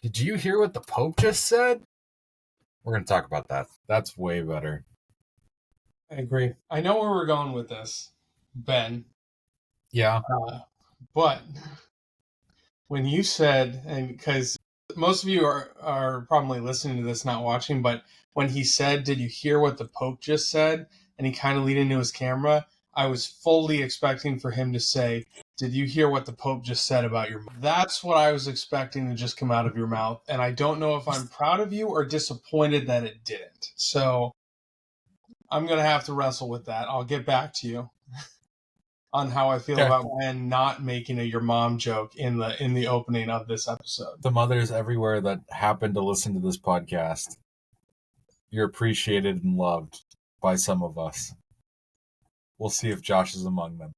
Did you hear what the Pope just said? We're going to talk about that. That's way better. I agree. I know where we're going with this, Ben. Yeah. But when you said, and because most of you are probably listening to this, not watching, but when he said, "Did you hear what the Pope just said?" and he kind of leaned into his camera, I was fully expecting for him to say, "Did you hear what the Pope just said about your mouth?" That's what I was expecting to just come out of your mouth, and I don't know if I'm proud of you or disappointed that it didn't. So I'm going to have to wrestle with that. I'll get back to you on how I feel about Ben not making a your mom joke in the opening of this episode. The mothers everywhere that happen to listen to this podcast, you're appreciated and loved by some of us. We'll see if Josh is among them.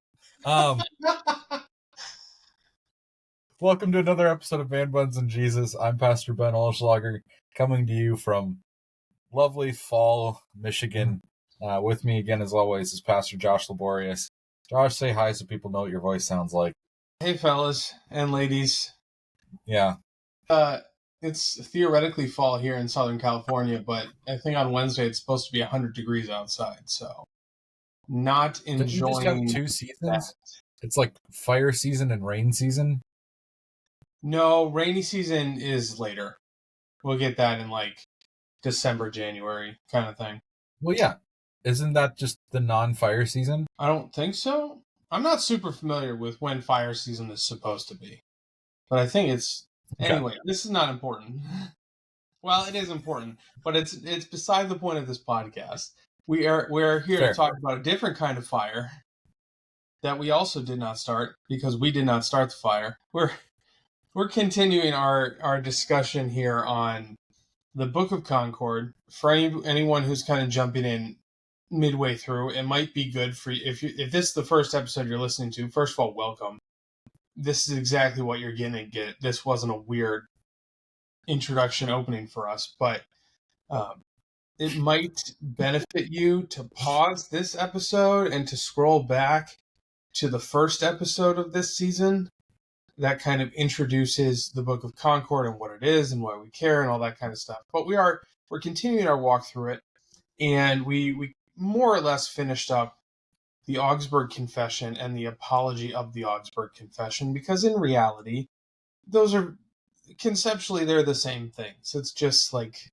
Welcome to another episode of Man Buns and Jesus. I'm Pastor Ben Olschlager, coming to you from lovely fall Michigan. With me again, as always, is Pastor Josh Laborious. Josh, say hi so people know what your voice sounds like. Hey, fellas and ladies. Yeah. It's theoretically fall here in Southern California, but I think on Wednesday it's supposed to be 100 degrees outside, so not enjoying. Did you just have two seasons? That. It's like fire season and rain season? No, rainy season is later. We'll get that in like December, January kind of thing. Well, yeah. Isn't that just the non-fire season? I don't think so. I'm not super familiar with when fire season is supposed to be, but I think it's... Okay. Anyway, this is not important. Well, it is important, but it's beside the point of this podcast. We're here to talk about a different kind of fire that we also did not start because we did not start the fire. We're continuing our discussion here on the Book of Concord. For anyone who's kind of jumping in midway through, it might be good for you if this is the first episode you're listening to. First of all, welcome. This is exactly what you're going to get. This wasn't a weird introduction opening for us, but it might benefit you to pause this episode and to scroll back to the first episode of this season that kind of introduces the Book of Concord and what it is and why we care and all that kind of stuff. But we're continuing our walk through it, and we more or less finished up the Augsburg Confession and the apology of the Augsburg Confession, because in reality, those are conceptually they're the same things. It's just like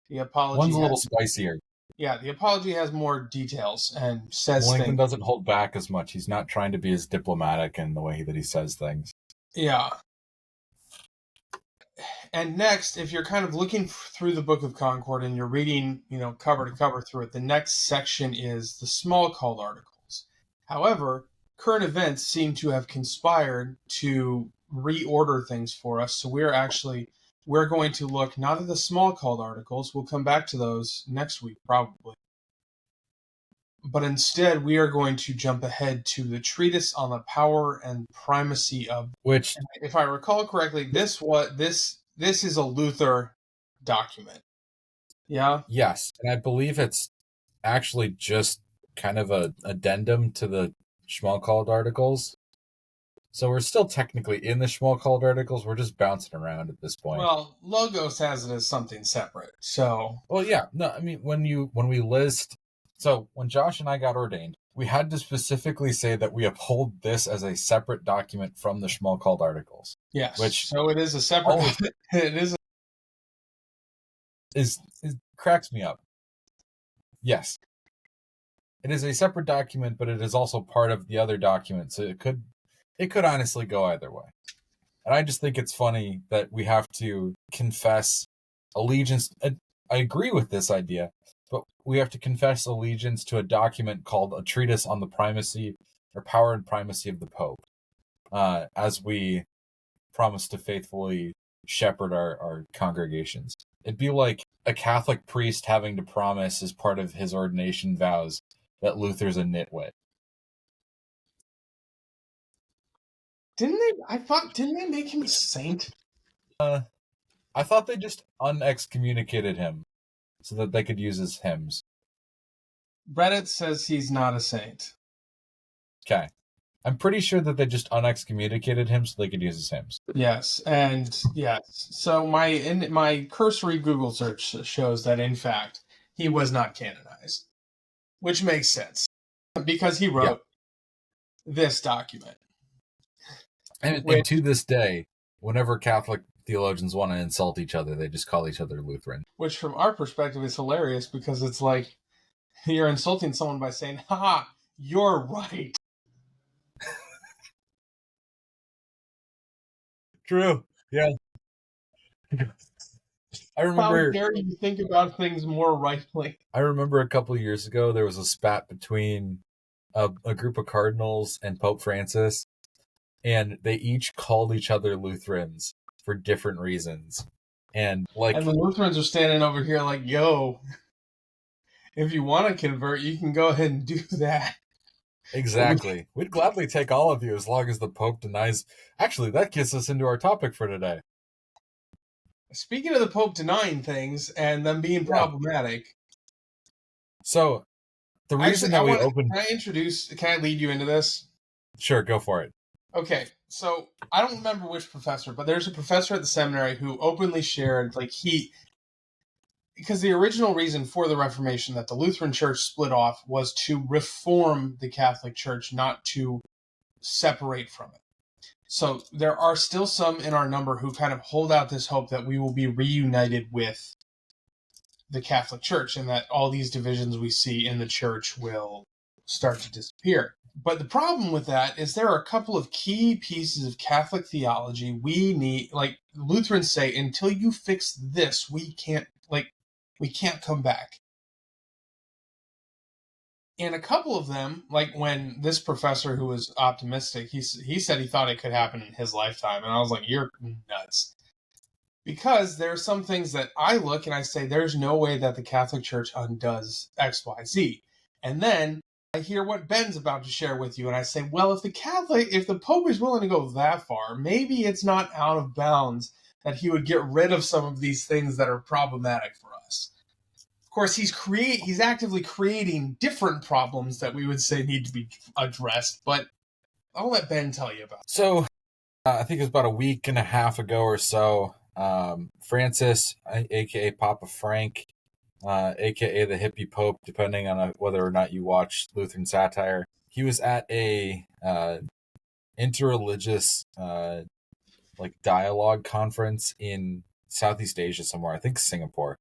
the apology. One's a little spicier. Yeah, the apology has more details and says Wellington things. Doesn't hold back as much. He's not trying to be as diplomatic in the way that he says things. Yeah. And next, if you're kind of looking through the Book of Concord and you're reading, cover to cover through it, the next section is the small called articles. However, current events seem to have conspired to reorder things for us. So we're going to look not at the small called articles. We'll come back to those next week, probably. But instead, we are going to jump ahead to the Treatise on the Power and Primacy of... Which, if I recall correctly, this is a Luther document. Yeah? Yes, and I believe it's actually just kind of an addendum to the Schmalkald articles. So we're still technically in the Schmalkald articles. We're just bouncing around at this point. Well, Logos has it as something separate, so... Well, yeah. No, I mean, when we list... So when Josh and I got ordained, we had to specifically say that we uphold this as a separate document from the Schmalkald articles. Yes. So it is a separate... It cracks me up. Yes. It is a separate document, but it is also part of the other document, so it could honestly go either way. And I just think it's funny that we have to confess allegiance. I agree with this idea, but we have to confess allegiance to a document called a Treatise on the Primacy or Power and Primacy of the Pope, as we promise to faithfully shepherd our congregations. It'd be like a Catholic priest having to promise as part of his ordination vows that Luther's a nitwit. Didn't they make him a saint? I thought they just unexcommunicated him so that they could use his hymns. Reddit says he's not a saint. Okay. I'm pretty sure that they just unexcommunicated him so they could use his hymns. Yes, and yes. So my cursory Google search shows that in fact he was not canonized, which makes sense because he wrote this document. And to this day, whenever Catholic theologians want to insult each other, they just call each other Lutheran. Which, from our perspective, is hilarious because it's like you're insulting someone by saying, "Ha, you're right." True. Yeah. I remember. How dare you think about things more rightly? I remember a couple of years ago there was a spat between a group of cardinals and Pope Francis, and they each called each other Lutherans for different reasons. And the Lutherans are standing over here like, "Yo, if you want to convert, you can go ahead and do that." Exactly. We'd gladly take all of you as long as the Pope denies. Actually, that gets us into our topic for today. Speaking of the Pope denying things and them being problematic. So, the reason that we opened. Can I lead you into this? Sure, go for it. Okay, so I don't remember which professor, but there's a professor at the seminary who openly shared, because the original reason for the Reformation that the Lutheran Church split off was to reform the Catholic Church, not to separate from it. So there are still some in our number who kind of hold out this hope that we will be reunited with the Catholic Church and that all these divisions we see in the church will start to disappear. But the problem with that is there are a couple of key pieces of Catholic theology we need, like Lutherans say, until you fix this, we can't come back. And a couple of them, like when this professor who was optimistic, he said he thought it could happen in his lifetime. And I was like, you're nuts. Because there are some things that I look and I say, there's no way that the Catholic Church undoes X, Y, Z. And then I hear what Ben's about to share with you. And I say, well, if the Pope is willing to go that far, maybe it's not out of bounds that he would get rid of some of these things that are problematic for us. Of course, he's actively creating different problems that we would say need to be addressed, but I'll let Ben tell you about it. So, I think it was about a week and a half ago or so, Francis, a.k.a. Papa Frank, a.k.a. the hippie Pope, depending on whether or not you watch Lutheran satire, he was at a interreligious dialogue conference in Southeast Asia somewhere, I think Singapore,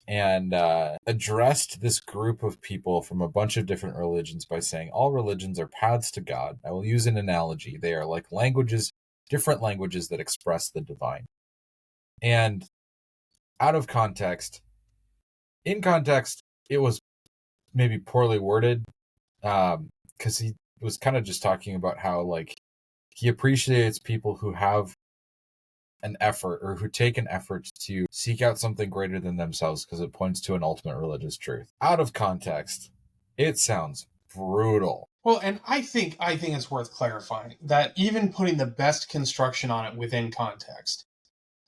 and addressed this group of people from a bunch of different religions by saying all religions are paths to God. I will use an analogy. They are like languages, different languages that express the divine. And out of context, in context, it was maybe poorly worded, because he was kind of just talking about how he appreciates people who have an effort or who take an effort to seek out something greater than themselves because it points to an ultimate religious truth. Out of context, it sounds brutal. Well, and I think it's worth clarifying that even putting the best construction on it within context,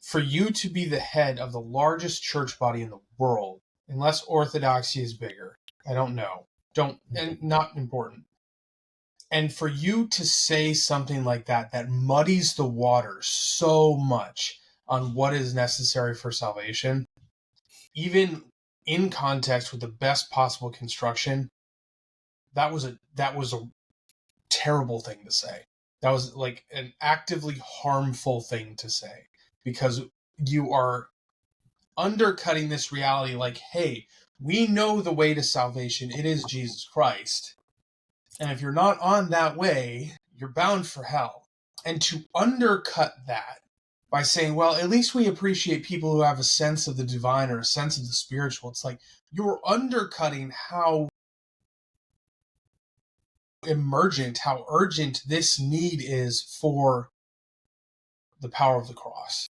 for you to be the head of the largest church body in the world, unless orthodoxy is bigger, I don't know, and not important. And for you to say something like that muddies the water so much on what is necessary for salvation, even in context with the best possible construction, that was a terrible thing to say. That was like an actively harmful thing to say, because you are undercutting this reality like, hey, we know the way to salvation. It is Jesus Christ. And if you're not on that way, you're bound for hell. And to undercut that by saying, well, at least we appreciate people who have a sense of the divine or a sense of the spiritual, it's like you're undercutting how emergent, how urgent this need is for the power of the cross.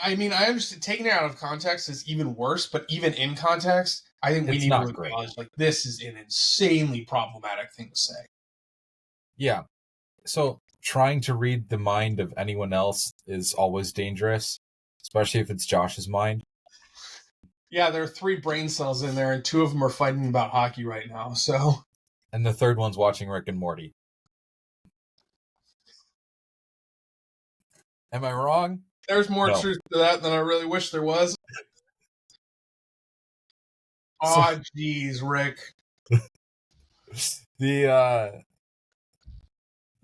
I mean, I understand taking it out of context is even worse, but even in context, I think we need to acknowledge this is an insanely problematic thing to say. Yeah. So trying to read the mind of anyone else is always dangerous, especially if it's Josh's mind. Yeah, there are 3 brain cells in there, and 2 of them are fighting about hockey right now, so... And the third one's watching Rick and Morty. Am I wrong? There's more No. truth to that than I really wish there was. So, Jeez, Rick. the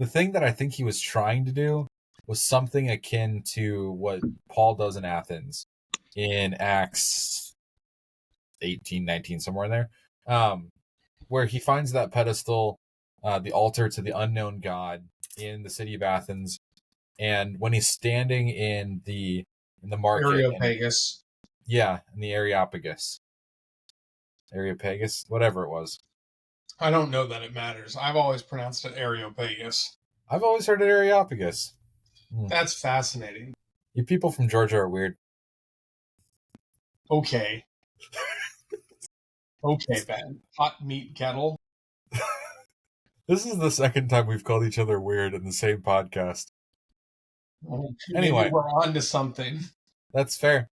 thing that I think he was trying to do was something akin to what Paul does in Athens in Acts 18, 19, somewhere in there, where he finds that pedestal, the altar to the unknown God in the city of Athens. And when he's standing in the market, Areopagus. in the Areopagus, whatever it was. I don't know that it matters. I've always pronounced it Areopagus. I've always heard it Areopagus. That's fascinating. You people from Georgia are weird. Okay. Okay, Ben. Hot meat kettle. This is the second time we've called each other weird in the same podcast. Anyway, maybe we're on to something. That's fair.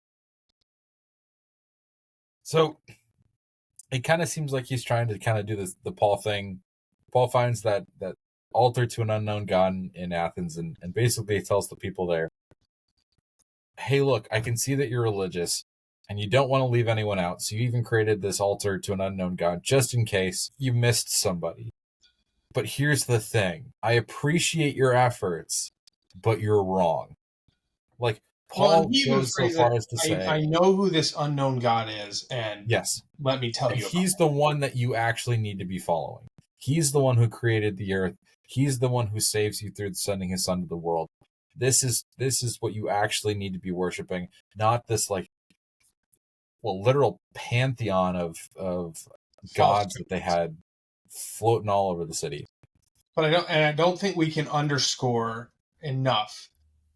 So it kind of seems like he's trying to kind of do the Paul thing. Paul finds that altar to an unknown God in Athens, and basically tells the people there, hey, look, I can see that you're religious and you don't want to leave anyone out. So you even created this altar to an unknown God just in case you missed somebody. But here's the thing. I appreciate your efforts, but you're wrong. Like, Paul goes so far as to say, I know who this unknown God is, and yes, let me tell you. He's the one that you actually need to be following. He's the one who created the earth. He's the one who saves you through sending his son to the world. This is what you actually need to be worshiping, not this literal pantheon of gods that they had floating all over the city. But I don't think we can underscore enough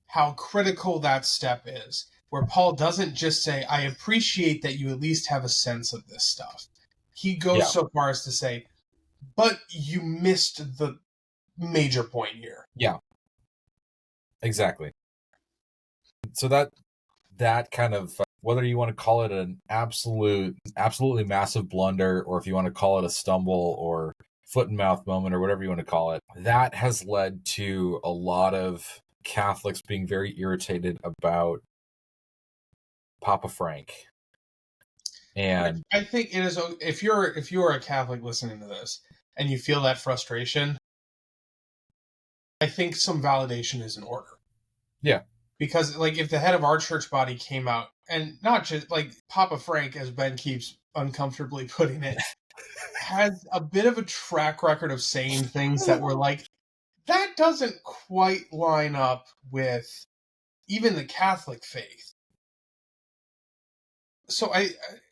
how critical that step is, where Paul doesn't just say, I appreciate that you at least have a sense of this stuff. He goes so far as to say, but you missed the major point here. Yeah, exactly. So that kind of, whether you want to call it an absolutely massive blunder, or if you want to call it a stumble or foot and mouth moment or whatever you want to call it, that has led to a lot of Catholics being very irritated about Papa Frank. And I think it is, if you're a Catholic listening to this and you feel that frustration, I think some validation is in order. Yeah. Because if the head of our church body came out, and not just Papa Frank, as Ben keeps uncomfortably putting it, has a bit of a track record of saying things that were that doesn't quite line up with even the Catholic faith. So I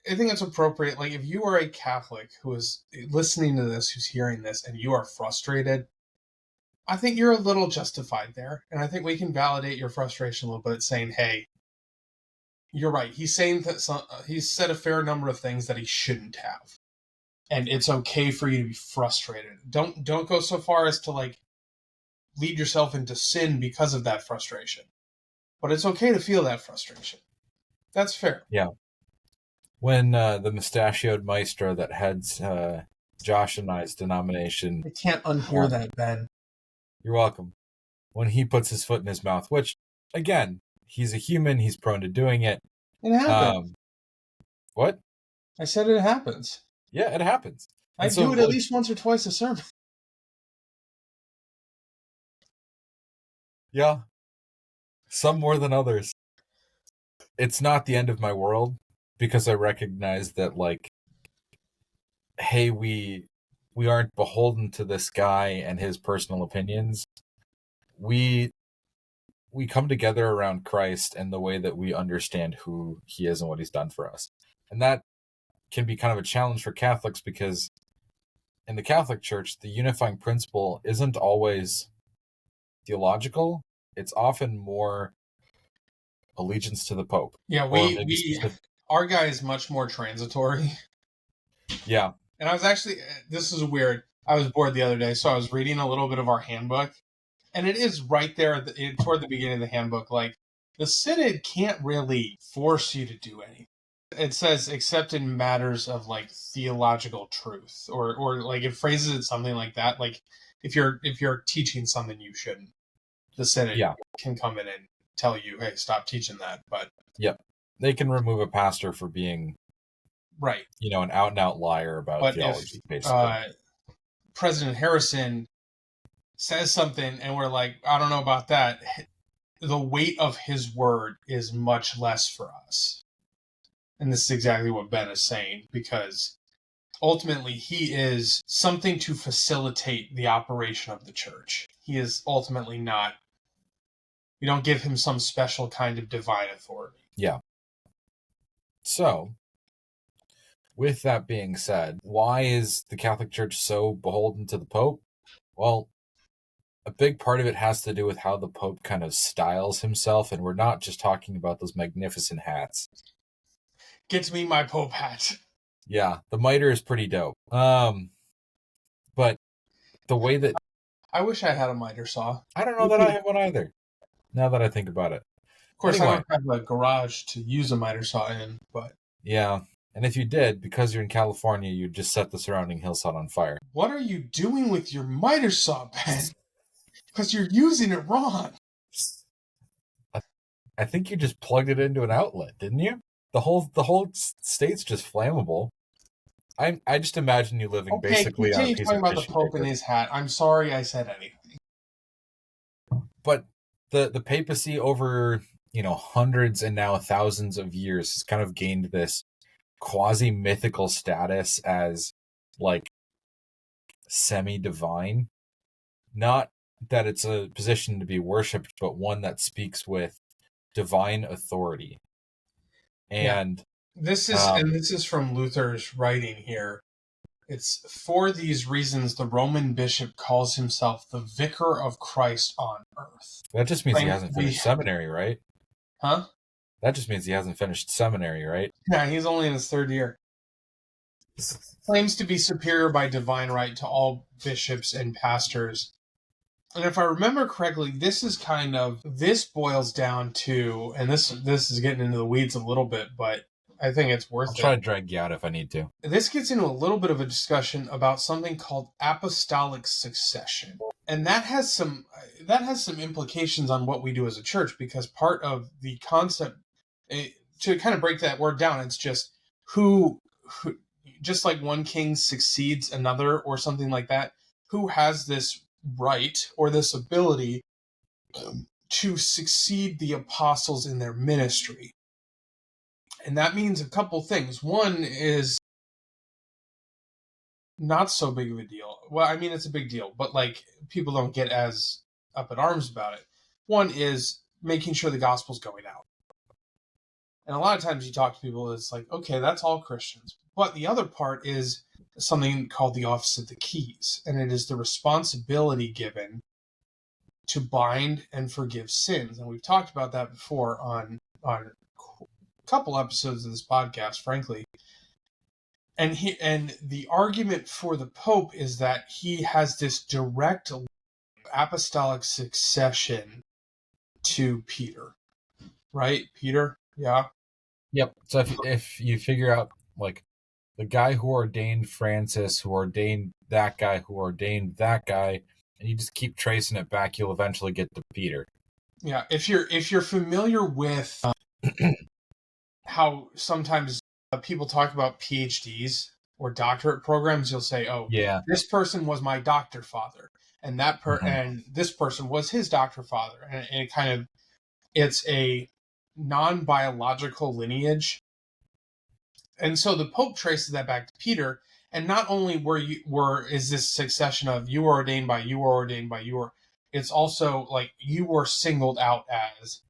think it's appropriate. If you are a Catholic who is listening to this, who's hearing this, and you are frustrated, I think you're a little justified there. And I think we can validate your frustration a little bit, saying, hey, you're right. He's saying that he's said a fair number of things that he shouldn't have. And it's okay for you to be frustrated. Don't go so far as to lead yourself into sin because of that frustration. But it's okay to feel that frustration. That's fair. Yeah. When the mustachioed maestro that heads Josh and I's denomination... I can't unhear that, Ben. You're welcome. When he puts his foot in his mouth, which, again, he's a human, he's prone to doing it. It happens. What? I said it happens. Yeah, it happens. I do it at least once or twice a sermon. Yeah. Some more than others. It's not the end of my world, because I recognize that, hey, we aren't beholden to this guy and his personal opinions. We come together around Christ and the way that we understand who he is and what he's done for us. And that can be kind of a challenge for Catholics, because in the Catholic Church, the unifying principle isn't always theological. It's often more allegiance to the Pope. Yeah, our guy is much more transitory. Yeah. And I was actually, this is weird. I was bored the other day, so I was reading a little bit of our handbook. And it is right there toward the beginning of the handbook. The synod can't really force you to do anything. It says, except in matters of theological truth, or it phrases it something like that. If you're teaching something you shouldn't, the synod can come in and tell you, hey, stop teaching that. But yep, they can remove a pastor for being right, an out and out liar about but theology, if basically. President Harrison says something and we're like, I don't know about that, the weight of his word is much less for us. And this is exactly what Ben is saying, because ultimately he is something to facilitate the operation of the church. He is ultimately not, we don't give him some special kind of divine authority. Yeah. So, with that being said, why is the Catholic Church so beholden to the Pope? Well, a big part of it has to do with how the Pope kind of styles himself, and we're not just talking about those magnificent hats. Get me my Pope hat. Yeah, the mitre is pretty dope. But the way that... I wish I had a miter saw. I don't know that I have one either, now that I think about it. Of course, anyway, I don't have a garage to use a miter saw in, but... Yeah, and if you did, because you're in California, you'd just set the surrounding hillside on fire. What are you doing with your miter saw, Ben? Because you're using it wrong. I think you just plugged it into an outlet, didn't you? The whole state's just flammable. I just imagine you living basically on a piece talking of about the tissue Pope paper. and his hat. I'm sorry I said anything. But the papacy over hundreds and now thousands of years has kind of gained this quasi-mythical status as like semi-divine. Not that it's a position to be worshipped, but one that speaks with divine authority. And this is from Luther's writing here. It's for these reasons the Roman bishop calls himself the vicar of Christ on earth. That just means he hasn't finished seminary, right? Huh? That just means he hasn't finished seminary, right? Yeah, he's only in his third year. Claims to be superior by divine right to all bishops and pastors. And if I remember correctly, this boils down to, and this is getting into the weeds a little bit, but I think it's worth it. I'll try to drag you out if I need to. This gets into a little bit of a discussion about something called apostolic succession. And that has some implications on what we do as a church, because part of the concept, to kind of break that word down, it's just who just like one king succeeds another or something like that, who has this right or this ability to succeed the apostles in their ministry. And that means a couple things. One is not so big of a deal. Well, I mean, it's a big deal, but like people don't get as up in arms about it. One is making sure the gospel's going out. And a lot of times you talk to people, it's like, okay, that's all Christians. But the other part is something called the office of the keys. And it is the responsibility given to bind and forgive sins. And we've talked about that before on a couple episodes of this podcast, frankly. And the argument for the Pope is that he has this direct apostolic succession to Peter. Right? Peter? Yeah. Yep. So if you figure out like the guy who ordained Francis, who ordained that guy, who ordained that guy, and you just keep tracing it back, you'll eventually get to Peter. Yeah. If you're familiar with how sometimes people talk about PhDs or doctorate programs, you'll say, "Oh, yeah, this person was my doctor father, and and this person was his doctor father," and it's a non-biological lineage. And so the Pope traces that back to Peter, and not only is this succession of you were ordained by you were ordained by you were, it's also like you were singled out as,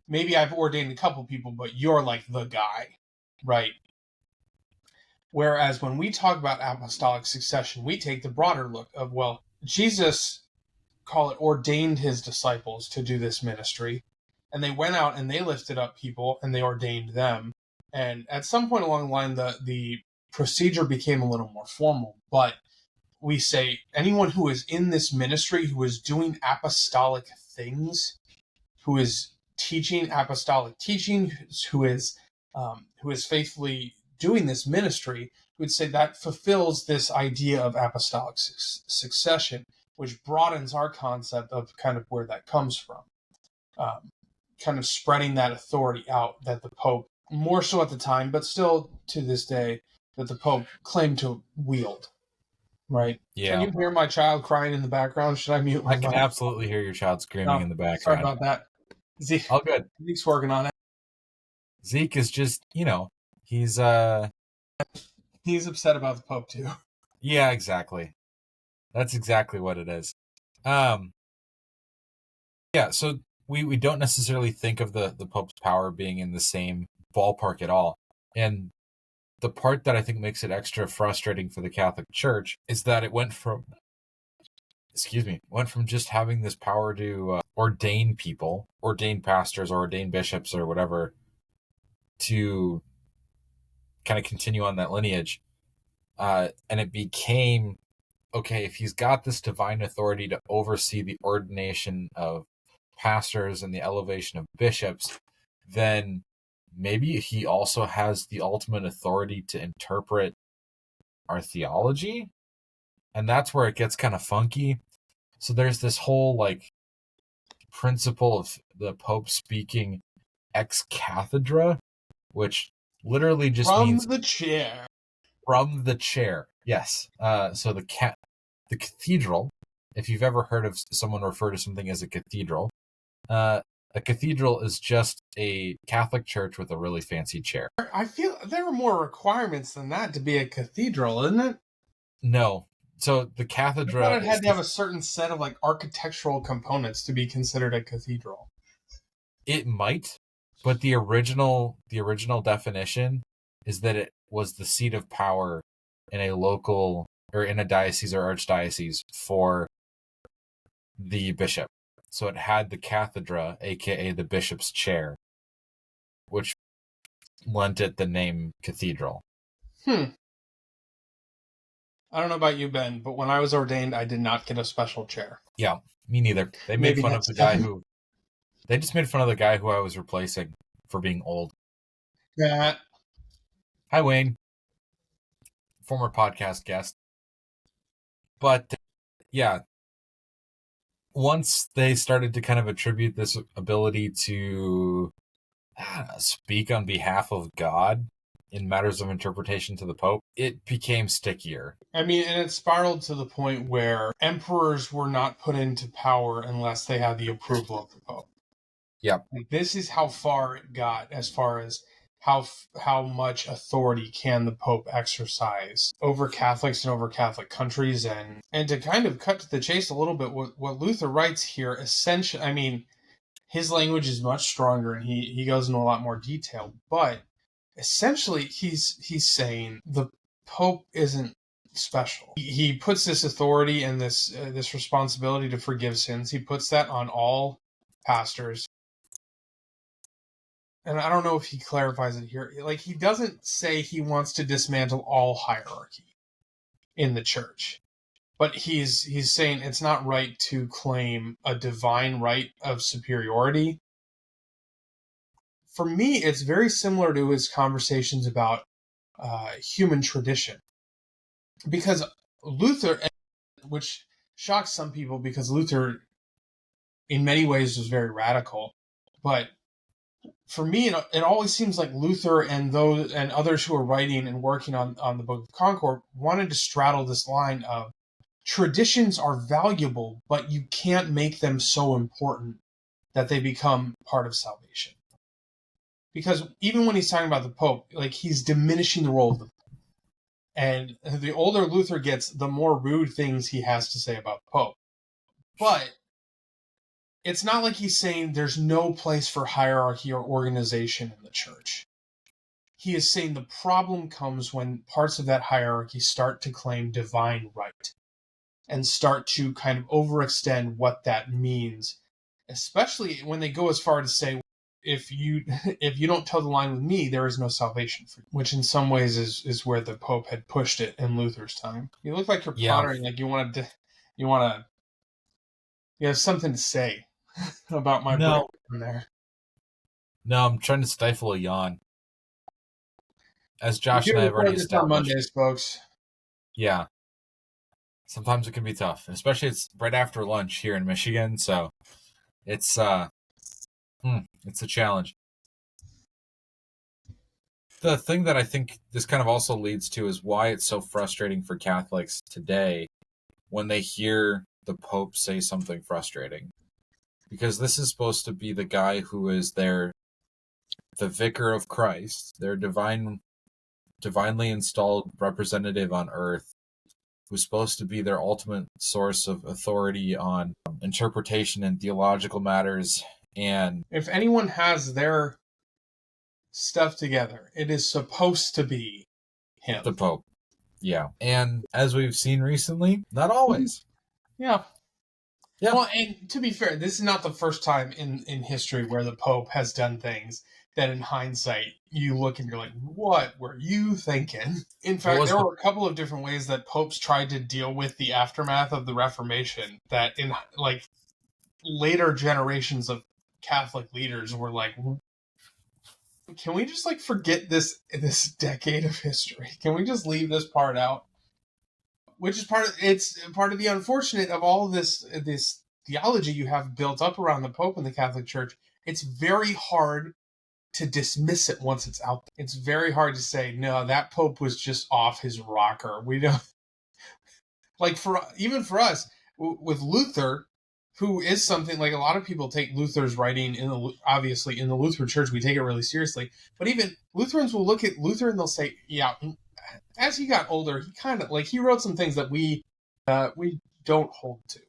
maybe I've ordained a couple people, but you're like the guy, right? Whereas when we talk about apostolic succession, we take the broader look of, well, Jesus, call it, ordained his disciples to do this ministry, and they went out and they lifted up people and they ordained them. And at some point along the line, the procedure became a little more formal. But we say anyone who is in this ministry, who is doing apostolic things, who is teaching apostolic teaching, who is faithfully doing this ministry, would say that fulfills this idea of apostolic succession, which broadens our concept of kind of where that comes from. kind of spreading that authority out that the Pope, more so at the time, but still to this day, that the Pope claimed to wield. Right? Yeah. Can you hear my child crying in the background? Should I mute my I can mic? absolutely hear your child screaming in the Sorry background. about that. Zeke, All good. Zeke's working on it. Zeke is just, he's He's upset about the Pope too. Yeah, exactly. That's exactly what it is. Yeah, so we don't necessarily think of the Pope's power being in the same ballpark at all. And the part that I think makes it extra frustrating for the Catholic Church is that it went from just having this power to ordain people, ordain pastors or ordain bishops or whatever, to kind of continue on that lineage. And it became, okay, if he's got this divine authority to oversee the ordination of pastors and the elevation of bishops, then maybe he also has the ultimate authority to interpret our theology. And that's where it gets kind of funky. So there's this whole principle of the Pope speaking ex cathedra, which literally just means From the chair. From the chair. Yes. So the cathedral, if you've ever heard of someone refer to something as a cathedral, a cathedral is just a Catholic church with a really fancy chair. I feel there are more requirements than that to be a cathedral, isn't it? No. So the cathedra, I thought it had to have a certain set of architectural components to be considered a cathedral. It might, but the original definition is that it was the seat of power in a local or in a diocese or archdiocese for the bishop. So it had the cathedra, aka the bishop's chair, which lent it the name cathedral. I don't know about you, Ben, but when I was ordained, I did not get a special chair. Yeah, me neither. They made fun of the guy who... They just made fun of the guy who I was replacing for being old. Yeah. Hi, Wayne. Former podcast guest. But, yeah, once they started to kind of attribute this ability to speak on behalf of God in matters of interpretation to the Pope, it became stickier. I mean, and it spiraled to the point where emperors were not put into power unless they had the approval of the Pope. Yep. This is how far it got, as far as how much authority can the Pope exercise over Catholics and over Catholic countries. And to kind of cut to the chase a little bit, what Luther writes here, essentially, I mean, his language is much stronger and he goes into a lot more detail, but essentially he's saying the Pope isn't special. He puts this authority and this responsibility to forgive sins. He puts that on all pastors. And I don't know if he clarifies it here. He doesn't say he wants to dismantle all hierarchy in the church. But he's saying it's not right to claim a divine right of superiority. For me, it's very similar to his conversations about human tradition. Because Luther, which shocks some people because Luther in many ways was very radical, but for me, it always seems like Luther and others who are writing and working on the Book of Concord wanted to straddle this line of traditions are valuable, but you can't make them so important that they become part of salvation. Because even when he's talking about the Pope, he's diminishing the role of the Pope. And the older Luther gets, the more rude things he has to say about the Pope. But it's not like he's saying there's no place for hierarchy or organization in the church. He is saying the problem comes when parts of that hierarchy start to claim divine right and start to kind of overextend what that means, especially when they go as far to say, if you don't toe the line with me, there is no salvation for you, which in some ways is where the Pope had pushed it in Luther's time. You look like you're pondering, like you have something to say about my break in there. No, I'm trying to stifle a yawn. As Josh and I have already established. On Mondays, folks. Yeah. Sometimes it can be tough, especially it's right after lunch here in Michigan, so it's It's a challenge. The thing that I think this kind of also leads to is why it's so frustrating for Catholics today when they hear the Pope say something frustrating. Because this is supposed to be the guy who is the vicar of Christ, their divinely installed representative on earth, who's supposed to be their ultimate source of authority on interpretation and theological matters. And if anyone has their stuff together, it is supposed to be him. The Pope. Yeah. And as we've seen recently, not always. Yeah. Yeah. Well, and to be fair, this is not the first time in history where the Pope has done things that in hindsight you look and you're like, what were you thinking? In fact, there were a couple of different ways that popes tried to deal with the aftermath of the Reformation that in like later generations of Catholic leaders were like, can we just like forget this decade of history? Can we just leave this part out? Which is part of the unfortunate of all of this theology you have built up around the Pope and the Catholic Church. It's very hard to dismiss it once it's out there. It's very hard to say, no, that Pope was just off his rocker. We don't like for us with Luther, who is something like a lot of people take Luther's writing obviously in the Lutheran Church, we take it really seriously. But even Lutherans will look at Luther and they'll say, yeah, as he got older, he kind of like he wrote some things that we don't hold to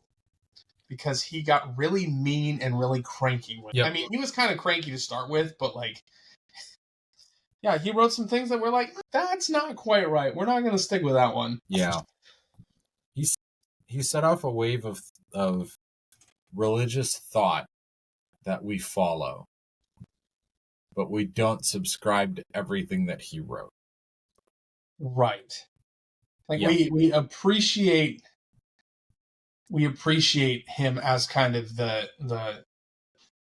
because he got really mean and really cranky. Yep. I mean, he was kind of cranky to start with, but like, yeah, he wrote some things that were like, that's not quite right. We're not going to stick with that one. Yeah, he set off a wave of religious thought that we follow, but we don't subscribe to everything that he wrote. Right. Like we appreciate him as kind of the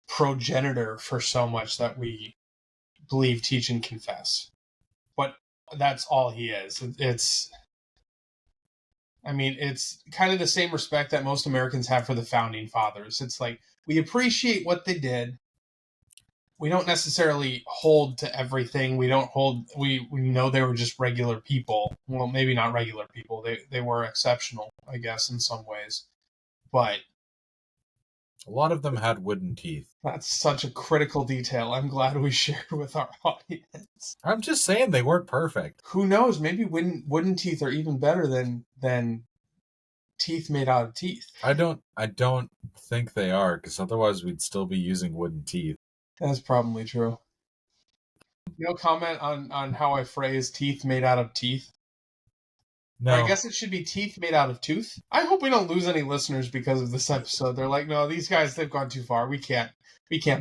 progenitor for so much that we believe, teach, and confess. But that's all he is. It's kind of the same respect that most Americans have for the founding fathers. It's like we appreciate what they did. We don't necessarily hold to everything. We know they were just regular people. Well, maybe not regular people. They were exceptional, I guess, in some ways. But a lot of them had wooden teeth. That's such a critical detail. I'm glad we shared with our audience. I'm just saying they weren't perfect. Who knows? Maybe wooden teeth are even better than teeth made out of teeth. I don't think they are, because otherwise we'd still be using wooden teeth. That's probably true. Comment on how I phrase teeth made out of teeth? No. I guess it should be teeth made out of tooth. I hope we don't lose any listeners because of this episode. They're like, no, these guys, they've gone too far. We can't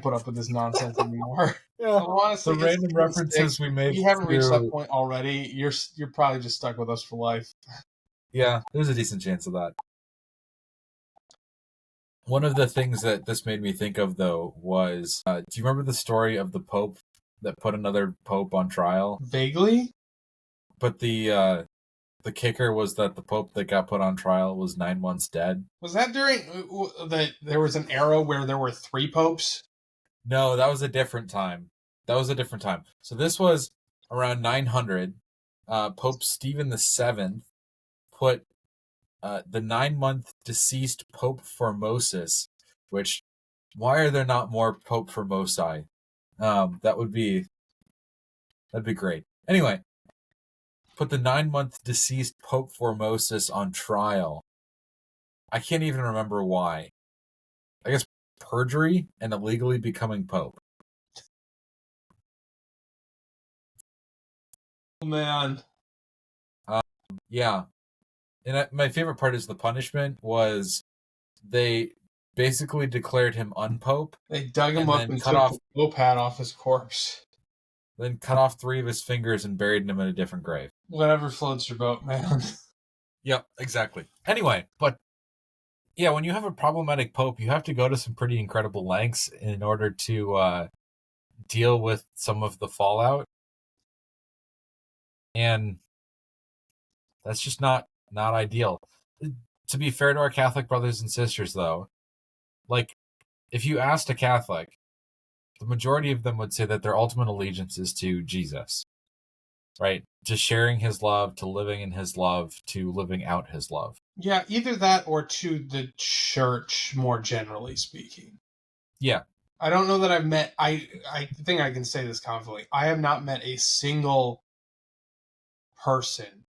put up with this nonsense anymore. Yeah. Honestly, the random references we made. If you haven't reached that point already, you're probably just stuck with us for life. Yeah, there's a decent chance of that. One of the things that this made me think of, though, was, do you remember the story of the Pope that put another Pope on trial? Vaguely. But the kicker was that the Pope that got put on trial was 9 months dead. Was that during there was an era where there were 3 popes? No, that was a different time. So this was around 900. Pope Stephen VII put the 9-month deceased Pope Formosus, which, why are there not more Pope Formosi? That'd be great. Anyway, put the 9-month deceased Pope Formosus on trial. I can't even remember why. I guess perjury and illegally becoming Pope. Oh, man. Yeah. And my favorite part is the punishment was they basically declared him unpope. They dug him up and cut off the pope hat off his corpse. Then cut off 3 of his fingers and buried him in a different grave. Whatever floats your boat, man. Yep, exactly. Anyway, but yeah, when you have a problematic pope, you have to go to some pretty incredible lengths in order to deal with some of the fallout. And that's just not ideal. To be fair to our Catholic brothers and sisters, though, like, if you asked a Catholic, the majority of them would say that their ultimate allegiance is to Jesus, right? To sharing his love, to living in his love, to living out his love. Yeah, either that or to the church, more generally speaking. Yeah. I don't know that I've met. I think I can say this confidently. I have not met a single person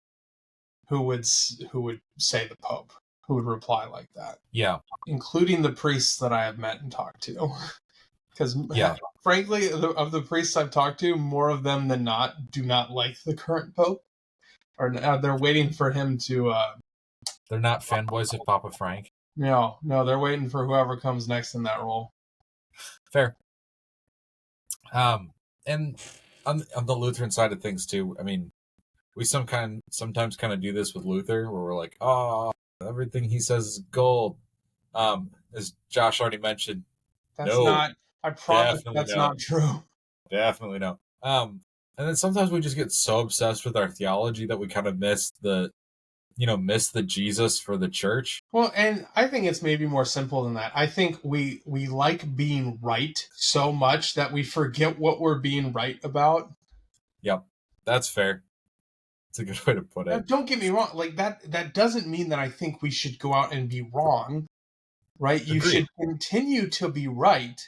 who would say the Pope, who would reply like that. Yeah. Including the priests that I have met and talked to. Because, yeah. frankly, of the priests I've talked to, more of them than not do not like the current Pope. Or they're waiting for him to... they're not fanboys of Papa Frank? No, they're waiting for whoever comes next in that role. Fair. And on the Lutheran side of things, too, I mean, we sometimes kind of do this with Luther, where we're like, oh, everything he says is gold. As Josh already mentioned, that's not. I promise that's not true. Definitely no. And then sometimes we just get so obsessed with our theology that we kind of miss the Jesus for the church. Well, and I think it's maybe more simple than that. I think we like being right so much that we forget what we're being right about. Yep, that's fair. It's a good way to put it. Now, don't get me wrong. Like that doesn't mean that I think we should go out and be wrong, right? You should continue to be right,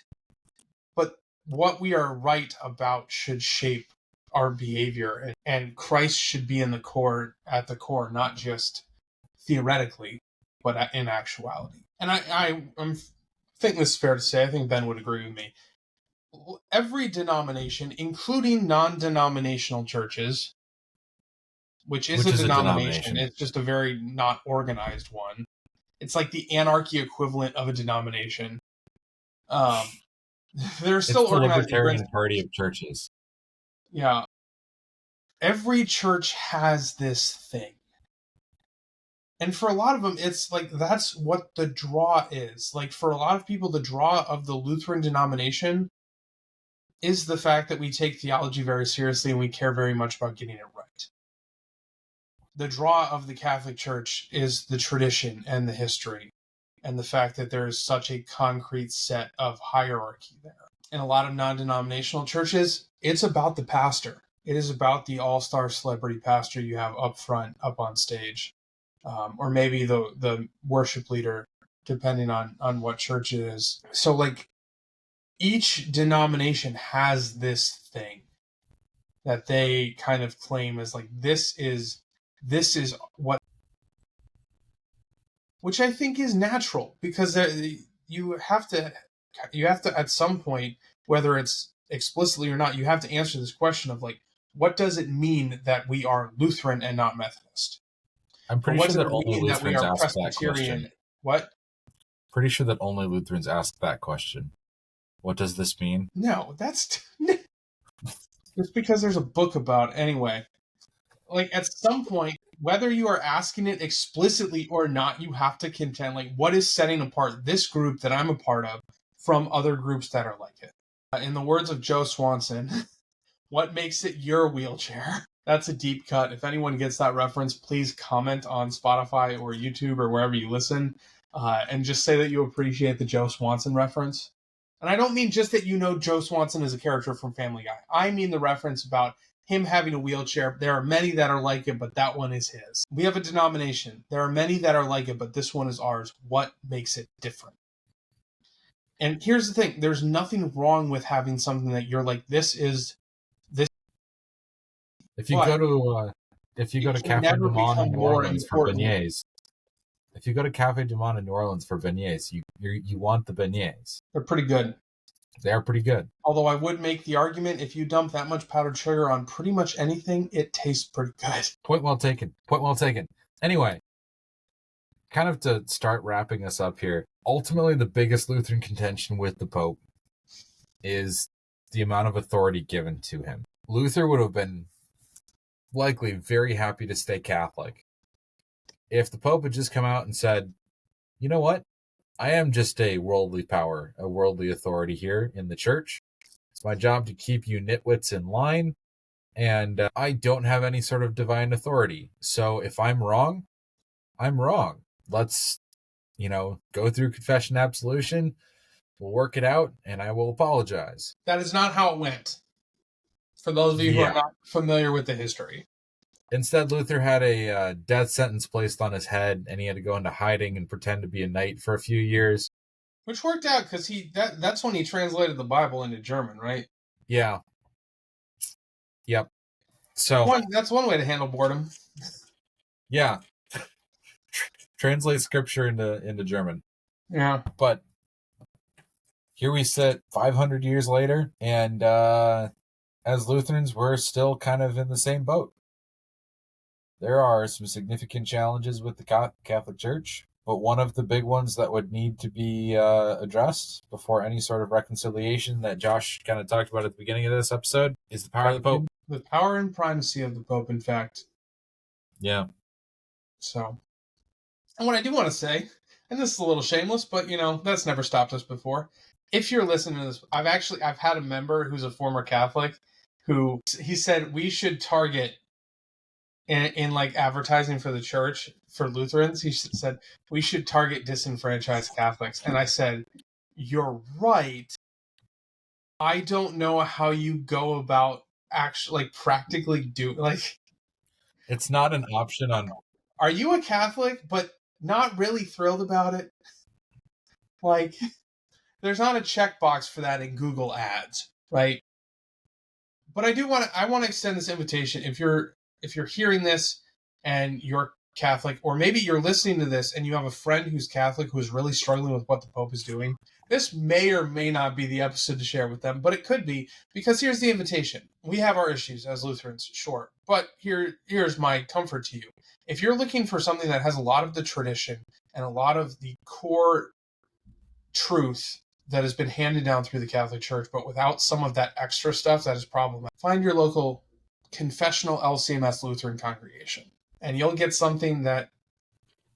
but what we are right about should shape our behavior, and Christ should be at the core, not just theoretically, but in actuality. And I think this is fair to say. I think Ben would agree with me. Every denomination, including non-denominational churches, which is a denomination. It's just a very not organized one. It's like the anarchy equivalent of a denomination. They're still the Libertarian Party of churches. Yeah. Every church has this thing. And for a lot of them, it's like that's what the draw is. Like for a lot of people, the draw of the Lutheran denomination is the fact that we take theology very seriously and we care very much about getting it right. The draw of the Catholic Church is the tradition and the history and the fact that there is such a concrete set of hierarchy there. In a lot of non-denominational churches, it's about the pastor. It is about the all-star celebrity pastor you have up front, up on stage. Or maybe the worship leader, depending on what church it is. So, like, each denomination has this thing that they kind of claim as, like, this is what... Which I think is natural, because you have to, at some point, whether it's explicitly or not, you have to answer this question of, like, what does it mean that we are Lutheran and not Methodist? I'm pretty sure that only Lutherans ask that question. What? Pretty sure that only Lutherans ask that question. What does this mean? No, that's just because there's a book about it. Anyway. Like, at some point, whether you are asking it explicitly or not, you have to contend, like, what is setting apart this group that I'm a part of from other groups that are like it? In the words of Joe Swanson, what makes it your wheelchair? That's a deep cut. If anyone gets that reference, please comment on Spotify or YouTube or wherever you listen, and just say that you appreciate the Joe Swanson reference. And I don't mean just that you know Joe Swanson as a character from Family Guy. I mean the reference about him having a wheelchair. There are many that are like it, but that one is his. We have a denomination. There are many that are like it, but this one is ours. What makes it different? And here's the thing. There's nothing wrong with having something that you're like, this is this. If you go to Cafe Du Monde in New Orleans for beignets, you want the beignets. They're pretty good. They are pretty good. Although I would make the argument, if you dump that much powdered sugar on pretty much anything, it tastes pretty good. Point well taken. Anyway, kind of to start wrapping us up here, ultimately the biggest Lutheran contention with the Pope is the amount of authority given to him. Luther would have been likely very happy to stay Catholic if the Pope had just come out and said, you know what? I am just a worldly power, a worldly authority here in the church. It's my job to keep you nitwits in line, and I don't have any sort of divine authority. So if I'm wrong, I'm wrong. Let's, go through confession absolution. We'll work it out, and I will apologize. That is not how it went. For those of you who are not familiar with the history. Instead, Luther had a death sentence placed on his head, and he had to go into hiding and pretend to be a knight for a few years. Which worked out because that's when he translated the Bible into German, right? Yeah. Yep. So that's one way to handle boredom. Yeah. Translate scripture into German. Yeah. But here we sit 500 years later, and as Lutherans, we're still kind of in the same boat. There are some significant challenges with the Catholic Church, but one of the big ones that would need to be addressed before any sort of reconciliation that Josh kind of talked about at the beginning of this episode is the power of the Pope. The power and primacy of the Pope, in fact. Yeah. So, and what I do want to say, and this is a little shameless, but that's never stopped us before. If you're listening to this, I've had a member who's a former Catholic who he said we should target in like advertising for the church for Lutherans. He said we should target disenfranchised Catholics, and I said, "You're right. I don't know how you go about actually practically do like." It's not an option on. Are you a Catholic, but not really thrilled about it? Like, there's not a checkbox for that in Google Ads, right? But I want to extend this invitation. If you're hearing this and you're Catholic, or maybe you're listening to this and you have a friend who's Catholic who is really struggling with what the Pope is doing, this may or may not be the episode to share with them, but it could be, because here's the invitation. We have our issues as Lutherans, sure, but here's my comfort to you. If you're looking for something that has a lot of the tradition and a lot of the core truth that has been handed down through the Catholic Church, but without some of that extra stuff that is problematic, find your local confessional LCMS Lutheran congregation, and you'll get something that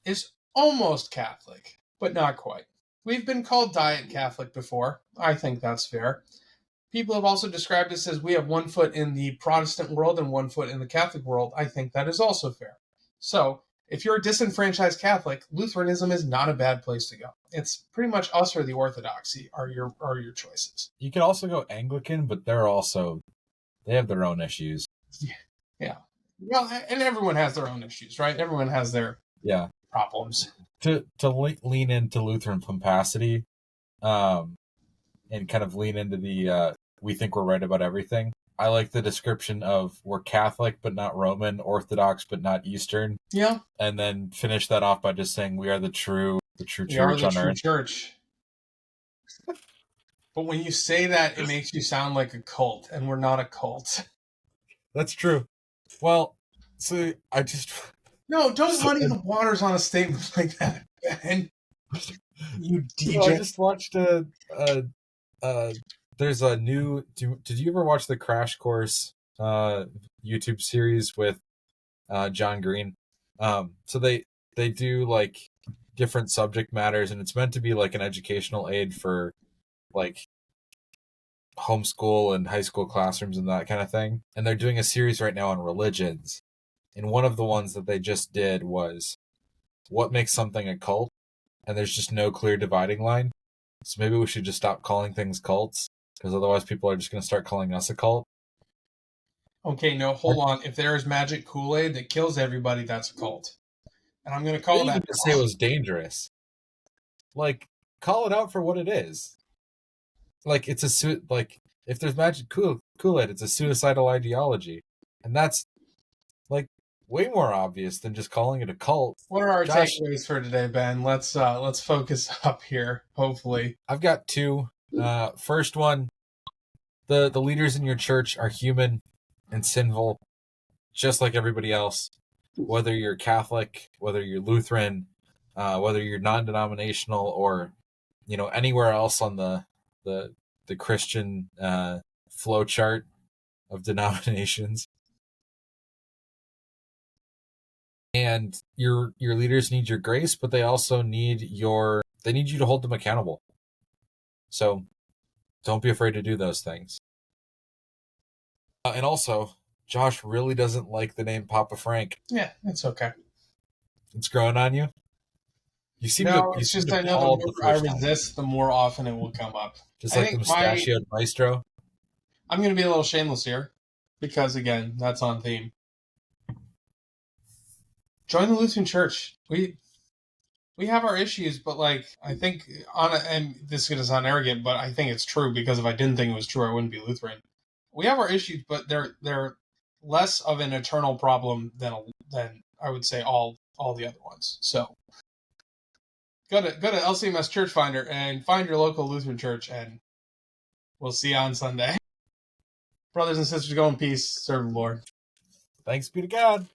is almost Catholic, but not quite. We've been called Diet Catholic before. I think that's fair. People have also described us as we have one foot in the Protestant world and one foot in the Catholic world. I think that is also fair. So, if you're a disenfranchised Catholic, Lutheranism is not a bad place to go. It's pretty much us or the Orthodoxy are your choices. You can also go Anglican, but they have their own issues. Yeah. Well, and everyone has their own issues, right? Everyone has their problems. To lean into Lutheran pomposity, and kind of lean into the we think we're right about everything. I like the description of we're Catholic but not Roman, Orthodox but not Eastern. Yeah. And then finish that off by just saying we are the true church on earth. Church. But when you say that, it makes you sound like a cult, and we're not a cult. That's true. Well, so I just... No, don't muddy the waters on a statement like that, Ben. You DJ. So I just watched there's a new... Did you ever watch the Crash Course YouTube series with John Green? So they do like different subject matters, and it's meant to be like an educational aid for like homeschool and high school classrooms and that kind of thing. And they're doing a series right now on religions. And one of the ones that they just did was what makes something a cult? And there's just no clear dividing line. So maybe we should just stop calling things cults, because otherwise people are just going to start calling us a cult. Okay, no, hold on. If there is magic Kool-Aid that kills everybody, that's a cult. And I'm going to call that. To say it was dangerous. Like, call it out for what it is. Like, it's if there's magic Kool-Aid, it's a suicidal ideology. And that's, like, way more obvious than just calling it a cult. What are our takeaways for today, Ben? Let's focus up here, hopefully. I've got two. First one, the leaders in your church are human and sinful, just like everybody else. Whether you're Catholic, whether you're Lutheran, whether you're non-denominational, or anywhere else on the Christian flow chart of denominations. And your leaders need your grace, but they also need you to hold them accountable. So don't be afraid to do those things. And also, Josh really doesn't like the name Papa Frank. Yeah, it's okay. It's growing on you? You seem No, to it's just I know the pall more the I first time. resist, the more often it will come up. Just I like the think mustachioed maestro. I'm going to be a little shameless here because, again, that's on theme. Join the Lutheran Church. We have our issues, but like I think and this is going to sound arrogant, but I think it's true because if I didn't think it was true, I wouldn't be Lutheran. We have our issues, but they're less of an eternal problem than I would say all the other ones. So go to LCMS Church Finder and find your local Lutheran church, and we'll see you on Sunday. Brothers and sisters, go in peace. Serve the Lord. Thanks be to God.